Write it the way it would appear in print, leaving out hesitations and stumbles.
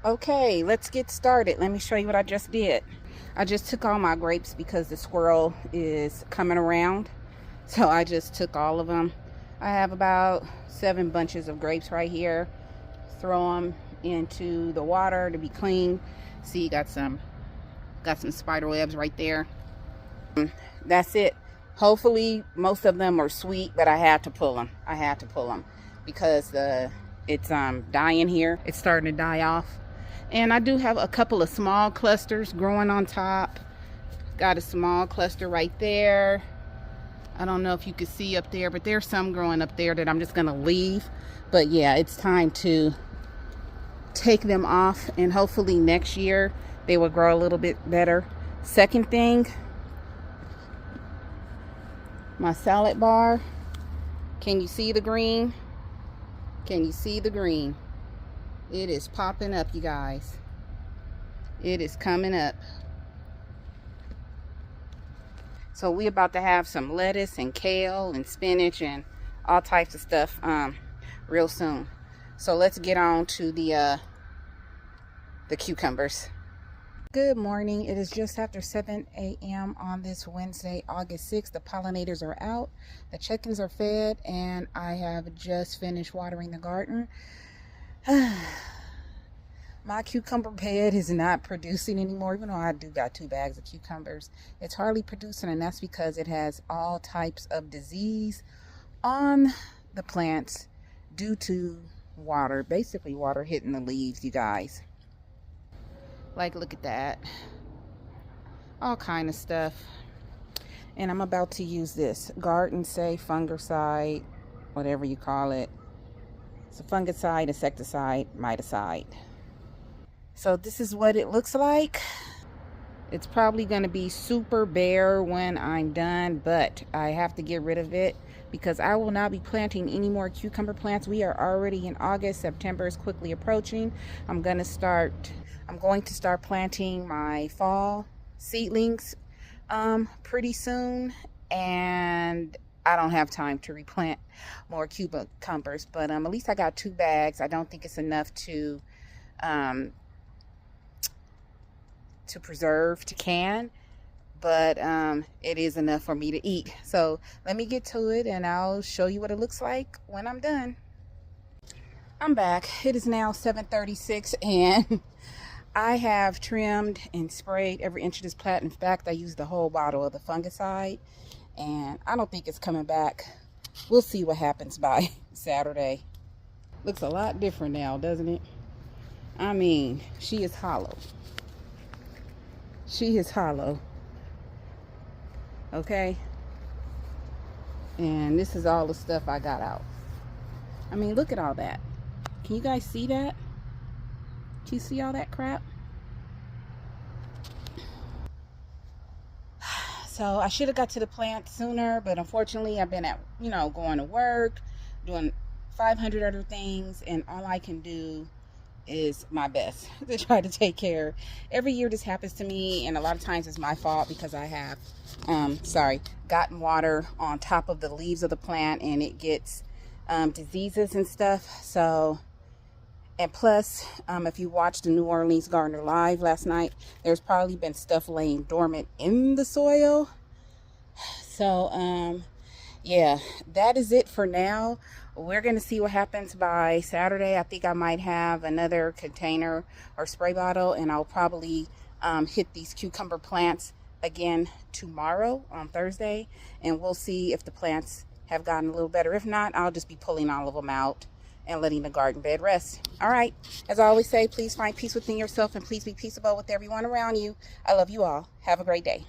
Okay, let's get started. Let me show you what I just did. I just took all my grapes because the squirrel is coming around. So I just took all of them. I have about 7 bunches of grapes right here. Throw them into the water to be clean. See, got some spider webs right there. That's it. Hopefully most of them are sweet, but I had to pull them. Because it's dying here. It's starting to die off. And I do have a couple of small clusters growing on top. Got a small cluster right there. I don't know if you can see up there, but there's some growing up there that I'm just gonna leave. But yeah, it's time to take them off, and hopefully next year they will grow a little bit better. Second thing, my salad bar. Can you see the green? Can you see the green? It is popping up, you guys. It is coming up. So we about to have some lettuce and kale and spinach and all types of stuff real soon. So let's get on to the cucumbers. Good morning. It is just after 7 a.m. on this Wednesday, August 6th. The pollinators are out, the chickens are fed, and I have just finished watering the garden. My cucumber bed is not producing anymore, even though I do got 2 bags of cucumbers. It's hardly producing, and that's because it has all types of disease on the plants due to water, basically water hitting the leaves, you guys. Like, look at that. All kind of stuff. And I'm about to use this Garden Safe fungicide, whatever you call it. It's a fungicide, insecticide, miticide. So this is what it looks like. It's probably going to be super bare when I'm done, but I have to get rid of it because I will not be planting any more cucumber plants. We are already in August. September is quickly approaching. I'm going to start planting my fall seedlings pretty soon, and I don't have time to replant more cucumbers, but at least I got 2 bags. I don't think it's enough to preserve, to can, but it is enough for me to eat. So let me get to it and I'll show you what it looks like when I'm done. I'm back. It is now 7:36 and I have trimmed and sprayed every inch of this plant. In fact, I used the whole bottle of the fungicide, and I don't think it's coming back. We'll see what happens by Saturday. Looks a lot different now, doesn't it? I mean, she is hollow. She is hollow. Okay? And this is all the stuff I got out. I mean, look at all that. Can you guys see that? Can you see all that crap? So I should have got to the plant sooner, but unfortunately I've been at, going to work, doing 500 other things, and all I can do is my best to try to take care. Every year this happens to me, and a lot of times it's my fault because I have gotten water on top of the leaves of the plant, and it gets diseases and stuff. So, and plus, if you watched the New Orleans Gardener Live last night, there's probably been stuff laying dormant in the soil. So yeah, that is it for now. We're going to see what happens by Saturday. I think I might have another container or spray bottle, and I'll probably hit these cucumber plants again tomorrow on Thursday, and we'll see if the plants have gotten a little better. If not, I'll just be pulling all of them out and letting the garden bed rest. All right. As I always say, please find peace within yourself, and please be peaceable with everyone around you. I love you all. Have a great day.